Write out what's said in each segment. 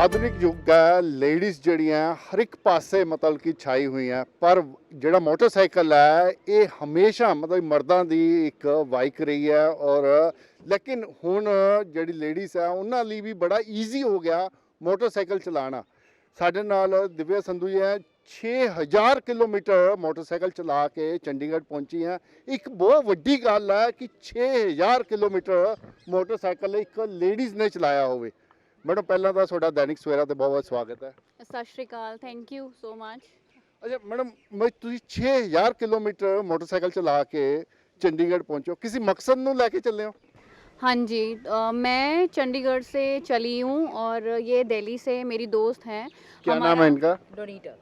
ਆਧੁਨਿਕ ਯੁੱਗ ਹੈ, ਲੇਡੀਜ਼ ਜਿਹੜੀਆਂ ਹਰ ਇੱਕ ਪਾਸੇ ਮਤਲਬ ਕਿ ਛਾਈ ਹੋਈਆਂ, ਪਰ ਜਿਹੜਾ ਮੋਟਰਸਾਈਕਲ ਹੈ ਇਹ ਹਮੇਸ਼ਾ ਮਤਲਬ ਮਰਦਾਂ ਦੀ ਇੱਕ ਬਾਈਕ ਰਹੀ ਹੈ। ਔਰ ਲੇਕਿਨ ਹੁਣ ਜਿਹੜੀ ਲੇਡੀਜ਼ ਹੈ ਉਹਨਾਂ ਲਈ ਵੀ ਬੜਾ ਈਜ਼ੀ ਹੋ ਗਿਆ ਮੋਟਰਸਾਈਕਲ ਚਲਾਉਣਾ। ਸਾਡੇ ਨਾਲ ਦਿਵਿਆ ਸੰਧੂ ਜੀ ਹੈ, 6000 ਕਿਲੋਮੀਟਰ ਮੋਟਰਸਾਈਕਲ ਚਲਾ ਕੇ ਚੰਡੀਗੜ੍ਹ ਪਹੁੰਚੀ ਹੈ। ਇੱਕ ਬਹੁਤ ਵੱਡੀ ਗੱਲ ਹੈ ਕਿ 6000 ਕਿਲੋਮੀਟਰ ਮੋਟਰਸਾਈਕਲ ਇੱਕ ਲੇਡੀਜ਼ ਨੇ ਚਲਾਇਆ ਹੋਵੇ। मैडम पहला तो थोड़ा दैनिक सवेरा तो बहुत बहुत स्वागत है। सत श्री अकाल, थैंक यू सो मच। अच्छा मैडम, मैं तुम 6000 किलोमीटर मोटरसाइकिल चला के चंडीगढ़ पहुंचो, किसी मकसद ਨੂੰ ਲੈ ਕੇ ਚੱਲੇ ਹੋ? हाँ जी, मैं चंडीगढ़ से चली हूँ और ये दिल्ली से मेरी दोस्त हैं। क्या नाम है इनका? डोनीटा।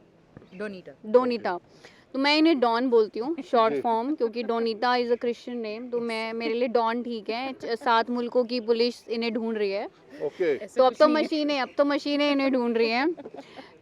डोनीटा। तो मैं इन्हें डॉन बोलती हूँ शॉर्ट फॉर्म, क्योंकि डोनीटा इज़ अ क्रिश्चियन नेम, तो मैं मेरे लिए डॉन ठीक है। 7 मुल्कों की पुलिस इन्हें ढूंढ रही है। ओके। तो अब तो मशीनें इन्हें ढूंढ रही हैं।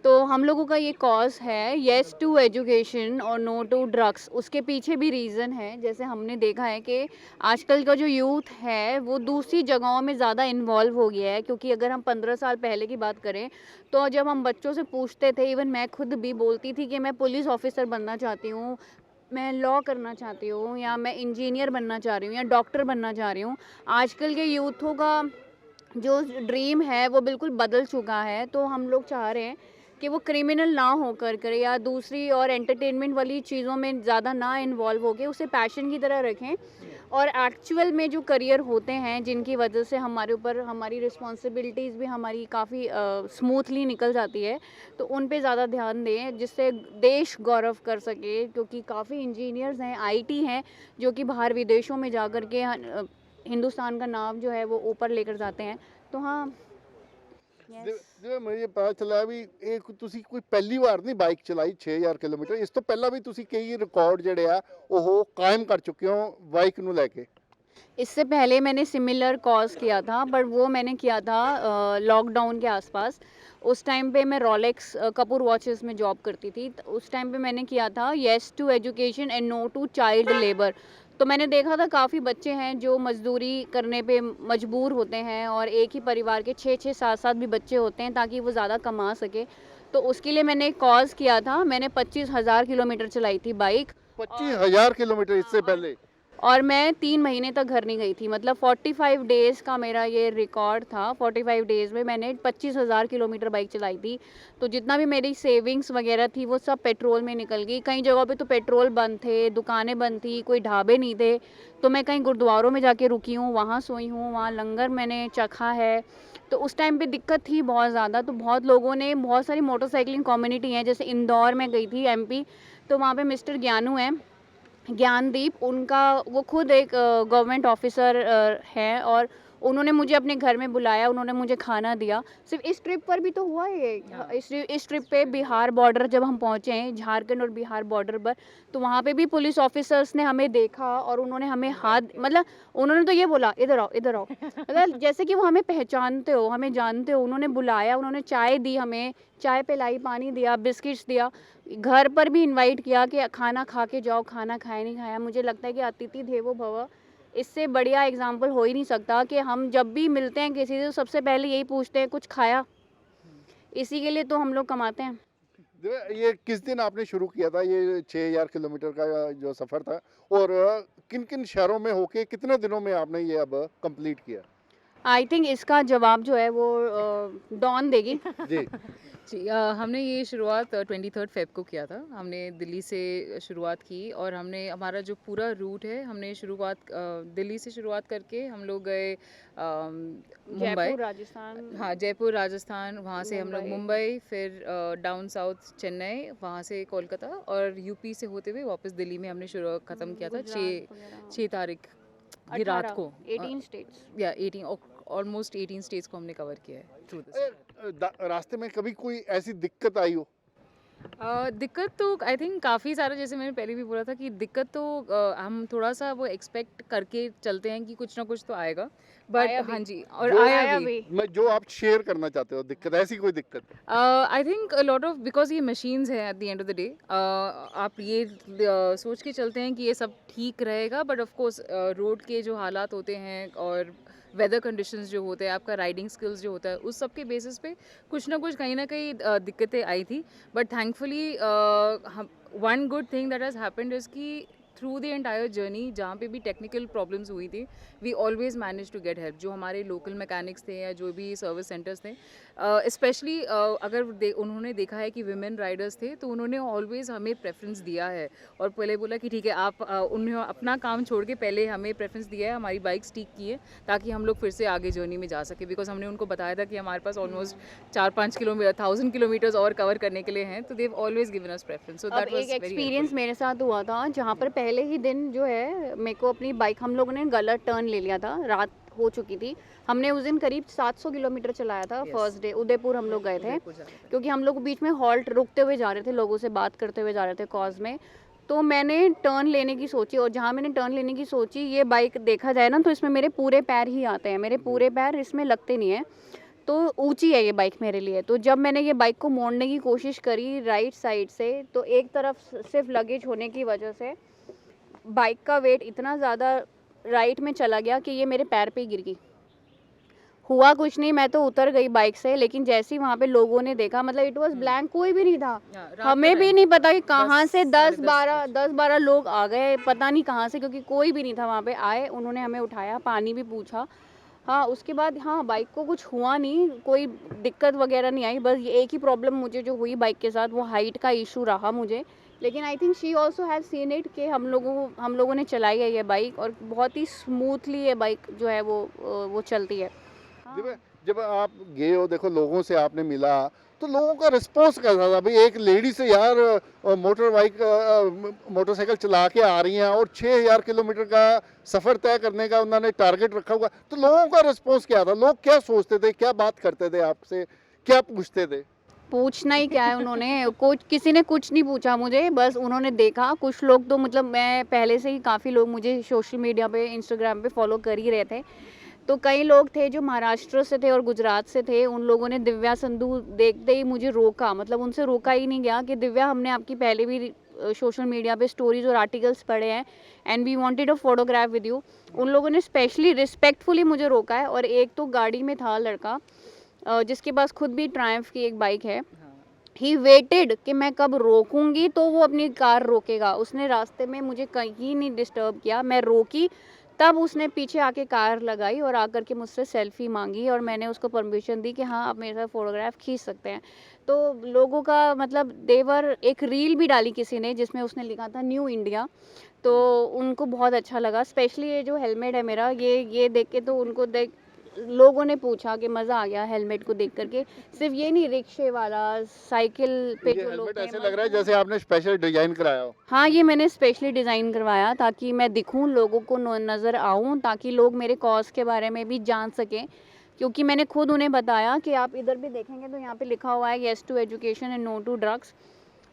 तो हम लोगों का ये कॉज है येस टू एजुकेशन और नो टू ड्रग्स। उसके पीछे भी रीज़न है, जैसे हमने देखा है कि आजकल का जो यूथ है वो दूसरी जगहों में ज़्यादा इन्वॉल्व हो गया है। क्योंकि अगर हम 15 साल पहले की बात करें तो जब हम बच्चों से पूछते थे, इवन मैं खुद भी बोलती थी कि मैं पुलिस ऑफिसर बनना चाहती हूँ, मैं लॉ करना चाहती हूँ, या मैं इंजीनियर बनना चाह रही हूँ, या डॉक्टर बनना चाह रही हूँ। आजकल के यूथों का जो ड्रीम है वो बिल्कुल बदल चुका है। तो हम लोग चाह रहे हैं कि वो क्रिमिनल ना होकर करे या दूसरी और एंटरटेनमेंट वाली चीज़ों में ज़्यादा ना इन्वॉल्व होके उसे पैशन की तरह रखें, और एक्चुअल में जो करियर होते हैं जिनकी वजह से हमारे ऊपर हमारी रिस्पॉन्सिबिलिटीज़ भी हमारी काफ़ी स्मूथली निकल जाती है, तो उन पे ज़्यादा ध्यान दें जिससे देश गौरव कर सके। क्योंकि काफ़ी इंजीनियर्स हैं, आईटी हैं, जो कि बाहर विदेशों में जा कर के हिंदुस्तान का नाम जो है वो ऊपर लेकर जाते हैं। तो हाँ, ਜਿਵੇਂ ਮੈਨੂੰ ਇਹ ਪਤਾ ਚੱਲਿਆ ਵੀ ਇਹ ਤੁਸੀਂ ਕੋਈ ਪਹਿਲੀ ਵਾਰ ਨਹੀਂ ਬਾਈਕ ਚਲਾਈ 6000 ਕਿਲੋਮੀਟਰ, ਇਸ ਤੋਂ ਪਹਿਲਾਂ ਵੀ ਤੁਸੀਂ ਕਈ ਰਿਕਾਰਡ ਜਿਹੜੇ ਆ ਉਹ ਕਾਇਮ ਕਰ ਚੁੱਕੇ ਹੋ ਬਾਈਕ ਨੂੰ ਲੈ ਕੇ। इससे पहले मैंने सिमिलर कॉज किया था, बट वो मैंने किया था लॉकडाउन के आसपास। उस टाइम पे मैं रोलेक्स कपूर वॉचेस में जॉब करती थी। तो उस टाइम पे मैंने किया था yes to education and no to child labour. तो मैंने देखा था काफ़ी बच्चे हैं जो मजदूरी करने पे मजबूर होते हैं, और एक ही परिवार के 6-6 7-7 भी बच्चे होते हैं ताकि वो ज़्यादा कमा सके। तो उसके लिए मैंने एक कॉज किया था। मैंने 25,000 किलोमीटर चलाई थी बाइक। 25,000 किलोमीटर इससे पहले? और मैं 3 महीने तक घर नहीं गई थी। मतलब 45 डेज़ का मेरा ये रिकॉर्ड था। 45 डेज़ में मैंने 25,000 किलोमीटर बाइक चलाई थी। तो जितना भी मेरी सेविंग्स वगैरह थी वो सब पेट्रोल में निकल गई। कई जगहों पे तो पेट्रोल बंद थे, दुकानें बंद थी, कोई ढाबे नहीं थे। तो मैं कहीं गुरुद्वारों में जाके रुकी हूँ, वहाँ सोई हूँ, वहाँ लंगर मैंने चखा है। तो उस टाइम पे दिक्कत थी बहुत ज़्यादा। तो बहुत लोगों ने, बहुत सारी मोटरसाइकिलिंग कम्युनिटी हैं, जैसे इंदौर में गई थी एमपी, तो वहाँ पे मिस्टर ज्ञानू हैं, ज्ञानदीप, उनका वो खुद एक गवर्नमेंट ऑफिसर हैं, और उन्होंने मुझे अपने घर में बुलाया, उन्होंने मुझे खाना दिया। सिर्फ इस ट्रिप पर भी तो हुआ ये। इस ट्रिप पे बिहार बॉर्डर जब हम पहुँचे हैं, झारखंड और बिहार बॉर्डर पर, तो वहाँ पे भी पुलिस ऑफिसर्स ने हमें देखा और उन्होंने हमें हाथ, मतलब उन्होंने तो ये बोला इधर आओ इधर आओ, मतलब जैसे कि वो हमें पहचानते हो, हमें जानते हो। उन्होंने बुलाया, उन्होंने चाय दी, हमें चाय पिलाई, पानी दिया, बिस्किट्स दिया, घर पर भी इनवाइट किया कि खाना खा के जाओ। खाना खाया नहीं खाया। मुझे लगता है कि अतिथि देवो भव, इससे बढ़िया एग्जाम्पल हो ही नहीं सकता कि हम जब भी मिलते हैं किसी से तो सबसे पहले यही पूछते हैं कुछ खाया। इसी के लिए तो हम लोग कमाते हैं। ये किस दिन आपने शुरू किया था ये 6000 किलोमीटर का जो सफ़र था, और किन किन शहरों में होके कितने दिनों में आपने ये अब कंप्लीट किया? आई थिंक इसका जवाब जो है वो डॉन देगी। जी। जी, हमने ये शुरुआत 23 फेब को किया था। हमने दिल्ली से शुरुआत की, और हमने हमारा जो पूरा रूट है, हमने शुरुआत दिल्ली से शुरुआत करके हम लोग गए मुंबई, जयपुर राजस्थान। हाँ जयपुर राजस्थान, वहाँ से हम लोग मुंबई। मुंबई, फिर डाउन साउथ चेन्नई, वहाँ से कोलकाता, और यूपी से होते हुए वापस दिल्ली में हमने शुरू ख़त्म किया था गुजरात वगैरह। 6 तारीख की रात 18 को। 18 स्टेट्स। या 18 ऑलमोस्ट 18 स्टेट्स को हमने कवर किया है थ्रू दिस। रास्ते में कभी कोई ऐसी दिक्कत आई हो? दिक्कत तो आई थिंक काफ़ी सारा, जैसे मैंने पहले भी बोला था कि दिक्कत तो हम थोड़ा सा वो एक्सपेक्ट करके चलते हैं कि कुछ ना कुछ तो आएगा, बट आया भी। हाँ जी, और जो आया भी। मैं जो आप शेयर करना चाहते हो दिक्कत, ऐसी कोई दिक्कत? I think lot of, because ये मशीन्स हैं at the end of the day. आप ये सोच के चलते हैं कि ये सब ठीक रहेगा, बट ऑफ कोर्स रोड के जो हालात होते हैं और वेदर कंडीशंस जो होते हैं, आपका राइडिंग स्किल्स जो होता है, उस सब के बेसिस पे कुछ ना कुछ कहीं ना कहीं दिक्कतें आई थी. But thankfully one good thing that has happened is कि थ्रू द एंटायर जर्नी जहाँ पे भी टेक्निकल प्रॉब्लम्स हुई थी, we always manage to get help. जो हमारे लोकल मैकेनिक्स थे या जो भी सर्विस सेंटर्स थे, स्पेशली अगर उन्होंने देखा है कि विमेन राइडर्स थे, तो उन्होंने ऑलवेज हमें प्रेफरेंस दिया है और पहले बोला कि ठीक है आप उन्होंने अपना काम छोड़ के पहले हमें प्रेफरेंस दिया है, हमारी बाइक्स ठीक की है ताकि हम लोग फिर से आगे जर्नी में जा सके. बिकॉज हमने उनको बताया था कि हमारे पास ऑलमोस्ट 4-5 किलोमीटर 1000 किलोमीटर्स और कवर करने के लिए हैं, तो देव ऑलवेज गिवन अस प्रेफरेंस. सो अब दैट वाज एक वेरी एक्सपीरियंस मेरे साथ हुआ था जहाँ पर पहले ही दिन जो है मेरे को अपनी बाइक, हम लोगों ने गलत टर्न ले लिया था, रात हो चुकी थी. हमने उस दिन करीब 700 किलोमीटर चलाया था. Yes. फर्स्ट डे उदयपुर हम लोग गए थे, उदयपुर जा रहे थे. क्योंकि हम लोग बीच में हॉल्ट रुकते हुए जा रहे थे, लोगों से बात करते हुए जा रहे थे कॉज में. तो मैंने टर्न लेने की सोची, और जहाँ मैंने टर्न लेने की सोची, ये बाइक देखा जाए ना तो इसमें मेरे पूरे पैर ही आते हैं, मेरे पूरे पैर इसमें लगते नहीं है. तो ऊंची है ये बाइक मेरे लिए. तो जब मैंने ये बाइक को मोड़ने की कोशिश करी राइट साइड से, तो एक तरफ सिर्फ लगेज होने की वजह से बाइक का वेट इतना ज़्यादा राइट में चला गया कि ये मेरे पैर पे ही गिर गई. हुआ कुछ नहीं, मैं तो उतर गई बाइक से, लेकिन जैसे ही वहाँ पे लोगों ने देखा, मतलब इट वाज ब्लैंक, कोई भी नहीं था. हाँ, रात हमें का भी time नहीं पता कि कहाँ से 10, 10-12 लोग आ गए, पता नहीं कहाँ से, क्योंकि कोई भी नहीं था वहाँ पे. आए, उन्होंने हमें उठाया, पानी भी पूछा. हाँ, उसके बाद हाँ, बाइक को कुछ हुआ नहीं, कोई दिक्कत वगैरह नहीं आई. बस ये एक ही प्रॉब्लम मुझे जो हुई बाइक के साथ, वो हाइट का इशू रहा मुझे. लेकिन I think she also has seen it कि हम लोगों ने चलाई है ये बाइक, और बहुत ही स्मूथली ये बाइक जो है वो चलती है. हाँ. जब आप गए हो, देखो लोगों से आपने मिला, तो लोगों का रिस्पॉन्स कैसा था? भाई एक लेडी से यार मोटरसाइकिल चला के आ रही हैं और 6000 किलोमीटर का सफ़र तय करने का उन्होंने टारगेट रखा हुआ, तो लोगों का रिस्पॉन्स क्या था? लोग क्या सोचते थे, क्या बात करते थे आपसे, क्या पूछते थे? पूछना ही क्या है उन्होंने, कुछ किसी ने कुछ नहीं पूछा मुझे. बस उन्होंने देखा. कुछ लोग तो, मतलब मैं पहले से ही, काफ़ी लोग मुझे सोशल मीडिया पे, इंस्टाग्राम पे फॉलो कर ही रहे थे. तो कई लोग थे जो महाराष्ट्र से थे और गुजरात से थे. उन लोगों ने दिव्या संधू देखते ही मुझे रोका, मतलब उनसे रोका ही नहीं गया कि दिव्या, हमने आपकी पहले भी सोशल मीडिया पे स्टोरीज और आर्टिकल्स पढ़े हैं, and we wanted a photograph with you. उन लोगों ने स्पेशली रिस्पेक्टफुली मुझे रोका है. और एक तो गाड़ी में था लड़का जिसके पास खुद भी ट्रायम्फ की एक बाइक है. ही वेटेड कि मैं कब रोकूंगी तो वो अपनी कार रोकेगा. उसने रास्ते में मुझे कहीं नहीं डिस्टर्ब किया. मैं रोकी, तब उसने पीछे आके कार लगाई और आकर के मुझसे सेल्फी मांगी, और मैंने उसको परमिशन दी कि हाँ, आप मेरे साथ फोटोग्राफ खींच सकते हैं. तो लोगों का, मतलब देवर, एक रील भी डाली किसी ने जिसमें उसने लिखा था न्यू इंडिया. तो उनको बहुत अच्छा लगा. स्पेशली ये जो हेलमेट है मेरा, ये देख के, तो उनको देख लोगों ने पूछा कि मज़ा आ गया हेलमेट को देख करके. सिर्फ ये नहीं, रिक्शे वाला, साइकिल पे ये जो लोग हेलमेट थे, ऐसे लग रहा है जैसे आपने स्पेशल डिजाइन कराया हो. हाँ, ये मैंने स्पेशली डिज़ाइन करवाया ताकि मैं दिखूं, लोगों को नज़र आऊं, ताकि लोग मेरे कॉज के बारे में भी जान सकें. क्योंकि मैंने खुद उन्हें बताया कि आप इधर भी देखेंगे तो यहाँ पे लिखा हुआ है yes to education and no to drugs,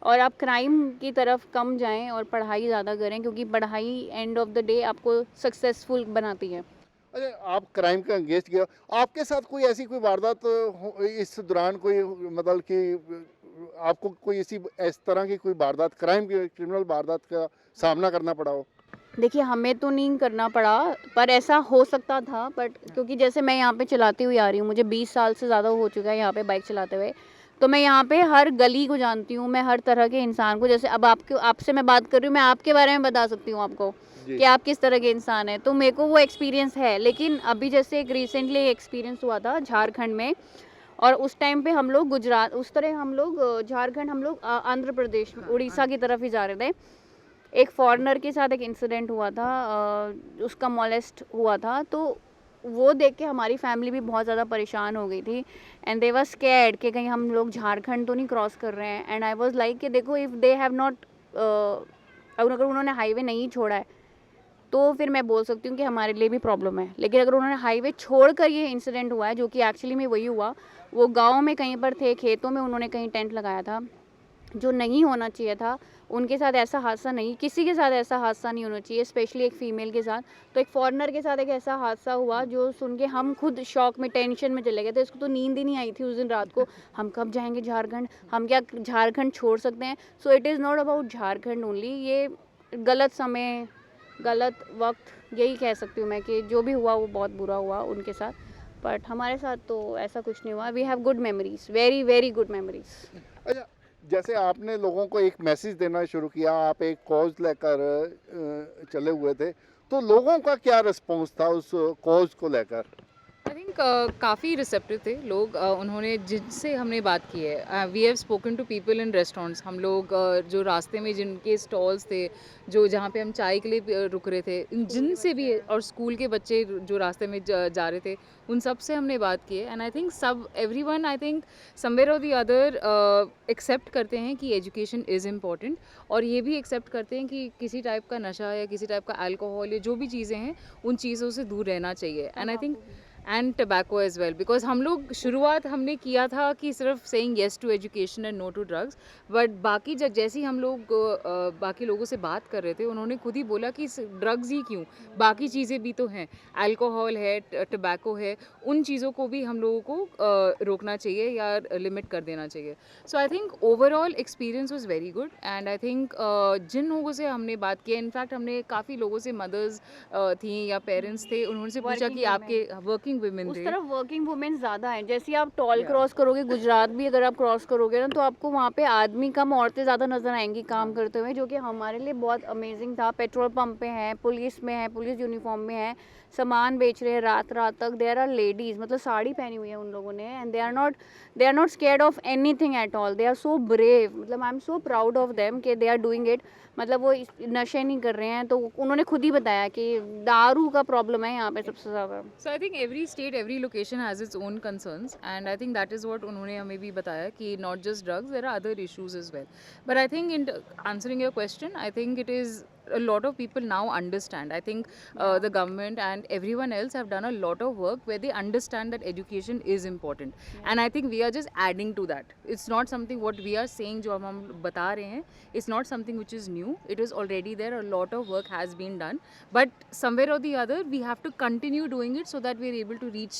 और आप क्राइम की तरफ कम जाएं और पढ़ाई ज़्यादा करें, क्योंकि पढ़ाई एंड ऑफ द डे आपको सक्सेसफुल बनाती है. अच्छा, आप क्राइम का अंगेज किया, आपके साथ कोई ऐसी कोई वारदात इस दौरान, कोई मतलब कि आपको कोई इस तरह की कोई वारदात, क्राइम की, क्रिमिनल वारदात का सामना करना पड़ा हो? देखिए, हमें तो नहीं करना पड़ा, पर ऐसा हो सकता था. बट क्योंकि जैसे मैं यहाँ पे चलाती हुई आ रही हूँ, मुझे 20 साल से ज़्यादा हो चुका है यहाँ पे बाइक चलाते हुए, तो मैं यहाँ पे हर गली को जानती हूँ, मैं हर तरह के इंसान को. जैसे अब आपसे मैं बात कर रही हूँ, मैं आपके बारे में बता सकती हूँ आपको कि आप किस तरह के इंसान हैं. तो मेरे को वो एक्सपीरियंस है. लेकिन अभी जैसे एक रिसेंटली एक्सपीरियंस हुआ था झारखंड में, और उस टाइम पे हम लोग गुजरात, उस तरह हम लोग झारखंड, हम लोग आंध्र प्रदेश, उड़ीसा की तरफ ही जा रहे थे. एक फॉरेनर के साथ एक इंसिडेंट हुआ था, उसका मॉलेस्ट हुआ था. तो वो देख के हमारी फैमिली भी बहुत ज़्यादा परेशान हो गई थी, एंड दे वर स्कैर्ड कि कहीं हम लोग झारखंड तो नहीं क्रॉस कर रहे हैं. एंड आई वाज लाइक कि देखो, इफ़ दे हैव नॉट, अगर उन्होंने हाईवे नहीं छोड़ा है तो फिर मैं बोल सकती हूँ कि हमारे लिए भी प्रॉब्लम है. लेकिन अगर उन्होंने हाईवे छोड़ कर ये इंसिडेंट हुआ है, जो कि एक्चुअली में वही हुआ, वो गाँव में कहीं पर थे, खेतों में उन्होंने कहीं टेंट लगाया था, जो नहीं होना चाहिए था. उनके साथ ऐसा हादसा नहीं, किसी के साथ ऐसा हादसा नहीं होना चाहिए, स्पेशली एक फ़ीमेल के साथ. तो एक फॉरेनर के साथ एक ऐसा हादसा हुआ जो सुन के हम खुद शॉक में, टेंशन में चले गए थे. इसको तो नींद ही नहीं आई थी उस दिन रात को. हम कब जाएंगे झारखंड, हम क्या झारखंड छोड़ सकते हैं? So it is not about Jharkhand only. ये गलत समय गलत वक्त, यही कह सकती हूँ मैं कि जो भी हुआ वो बहुत बुरा हुआ उनके साथ, बट हमारे साथ तो ऐसा कुछ नहीं हुआ. We have good memories, very very good memories. अच्छा, जैसे आपने लोगों को एक मैसेज देना शुरू किया, आप एक कॉज लेकर चले हुए थे, तो लोगों का क्या रिस्पॉन्स था उस कॉज को लेकर? आई थिंक काफ़ी रिसेप्टिव थे लोग. उन्होंने जिनसे हमने बात की है, we have spoken to people in restaurants. हम लोग जो रास्ते में जिनके स्टॉल्स थे, जो जहाँ पे हम चाय के लिए रुक रहे थे, जिनसे भी, और स्कूल के बच्चे जो रास्ते में जा रहे थे, उन सब से हमने बात की है. एंड आई थिंक सब एवरीवन, आई थिंक समवेयर और द अदर एक्सेप्ट करते हैं कि एजुकेशन इज़ इम्पॉर्टेंट, और ये भी एक्सेप्ट करते हैं कि किसी टाइप का नशा या किसी टाइप का अल्कोहल या जो भी चीज़ें हैं, उन चीज़ों से दूर रहना चाहिए. And I think and tobacco as well, because हम लोग शुरुआत हमने किया था कि सिर्फ saying yes to education and no to drugs, but बाकी जब जैसे ही हम लोग बाकी लोगों से बात कर रहे थे, उन्होंने खुद ही बोला कि ड्रग्स ही क्यों, बाकी चीज़ें भी तो हैं, अल्कोहल है, टबैको है, उन चीज़ों को भी हम लोगों को रोकना चाहिए या लिमिट कर देना चाहिए. So I think overall experience was very good. And I think जिन लोगों से हमने बात की, इनफैक्ट हमने काफ़ी लोगों से, मदर्स थी या पेरेंट्स थे, उन्होंने से पूछा Working कि आपके वर्किंग वुमेन उस थे. तरफ वर्किंग वुमेन ज़्यादा हैं. जैसे आप टॉल Yeah. क्रॉस करोगे, गुजरात भी अगर आप क्रॉस करोगे ना, तो आपको वहाँ पे आदमी कम, औरतें ज़्यादा नजर आएंगी काम करते हुए, जो कि हमारे लिए बहुत अमेजिंग था. पेट्रोल पंप पे हैं, पुलिस में है, पुलिस यूनिफॉर्म में है, सामान बेच रहे हैं रात रात तक. देयर आर लेडीज़, मतलब साड़ी पहनी हुई है उन लोगों ने, and they are not scared of anything at all. They are so brave. मतलब I am so proud of them कि दे आर डूइंग इट. मतलब वो नशे नहीं कर रहे हैं. तो उन्होंने खुद ही बताया कि दारू का प्रॉब्लम है यहाँ पे सबसे ज़्यादा. So I think every state, every location has its own concerns, and I think that is what उन्होंने हमें भी बताया कि not just drugs, there are other issues as well. But I think in answering your question, I think it is a lot of people now understand. I think the government and everyone else have done a lot of work where they understand that education is important, and I think we are just adding to that. It's not something what we are saying जो हम बता रहे हैं. It's not something which is new. It is already there. A lot of work has been done, but somewhere or the other we have to continue doing it so that we are able to reach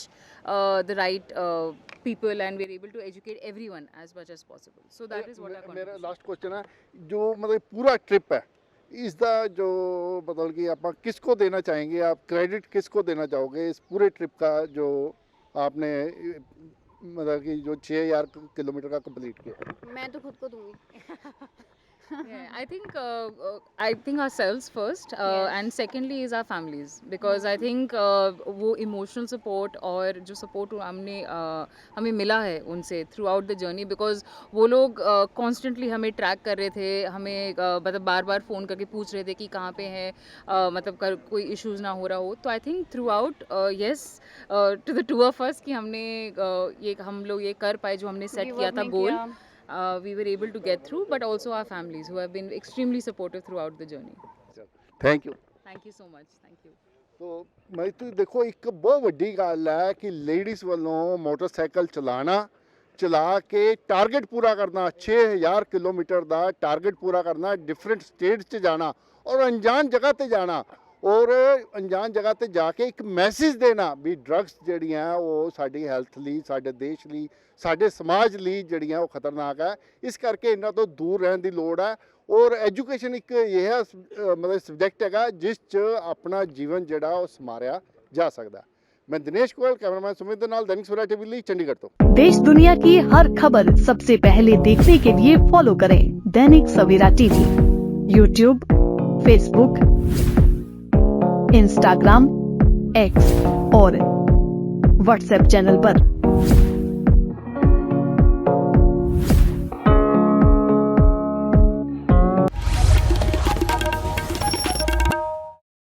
the right people, and we are able to educate everyone as much as possible. So that is what our ਮੇਰਾ contribution. Last question ਹੈ, ਜੋ मतलब पूरा trip है, इसका जो मतलब कि आप किसको देना चाहेंगे, आप क्रेडिट किसको देना चाहोगे इस पूरे ट्रिप का, जो आपने मतलब कि जो 6000 किलोमीटर का कंप्लीट किया? मैं तो खुद को दूंगी. Yeah, I think ourselves first, Yes. and secondly is our families, because I think वो emotional support और जो support हमें मिला है उनसे throughout the journey, because वो लोग constantly हमें track कर रहे थे, हमें मतलब बार बार फ़ोन करके पूछ रहे थे कि कहाँ पे हैं, मतलब कोई issues ना हो रहा हो. तो I think throughout yes, to the two of us कि हमने हम लोग ये कर पाए जो हमने set Give किया up था नहीं goal. किया. We were able to get through, but also our families who have been extremely supportive throughout the journey. Thank you. Thank you so much. Thank you. ਤੋ ਮੈਂ ਤੁਸੀਂ ਦੇਖੋ, ਇੱਕ ਬਹੁਤ ਵੱਡੀ ਗੱਲ ਹੈ ਕਿ ਲੇਡੀਜ਼ ਵੱਲੋਂ ਮੋਟਰਸਾਈਕਲ ਚਲਾ ਕੇ ਟਾਰਗੇਟ ਪੂਰਾ ਕਰਨਾ, 6000 ਕਿਲੋਮੀਟਰ ਦਾ ਟਾਰਗੇਟ ਪੂਰਾ ਕਰਨਾ, ਡਿਫਰੈਂਟ ਸਟੇਟਸ 'ਚ ਜਾਣਾ ਔਰ ਅਣਜਾਣ ਜਗ੍ਹਾ ਤੇ ਜਾਣਾ, ਔਰ ਅਣਜਾਣ ਜਗ੍ਹਾ ਤੇ ਜਾ ਕੇ ਇੱਕ ਮੈਸੇਜ ਦੇਣਾ ਵੀ ਡਰੱਗਸ ਜਿਹੜੀਆਂ ਉਹ ਸਾਡੀ ਹੈਲਥ ਲਈ, ਸਾਡੇ ਦੇਸ਼ ਲਈ, ਸਾਡੇ ਸਮਾਜ ਲਈ ਜਿਹੜੀਆਂ ਉਹ ਖਤਰਨਾਕ ਹੈ. ਇਸ ਕਰਕੇ ਇਹਨਾਂ ਤੋਂ ਦੂਰ ਰਹਿਣ ਦੀ ਲੋੜ ਹੈ. ਔਰ ਐਜੂਕੇਸ਼ਨ ਇੱਕ ਇਹ ਮਤਲਬ ਸਬਜੈਕਟ ਹੈਗਾ ਜਿਸ 'ਚ ਆਪਣਾ ਜੀਵਨ ਜਿਹੜਾ ਉਹ ਸਮਾਰਿਆ ਜਾ ਸਕਦਾ. मैं दिनेश गोयल, कैमरामैन सुमित ਦੇ ਨਾਲ, दैनिक सवेरा टीवी ਲਈ चंडीगढ़ ਤੋਂ। देश दुनिया की हर खबर सबसे पहले देखने के लिए फॉलो करें Dainik Savera TV, YouTube, Facebook, Instagram, X और व्हाट्सएप चैनल पर।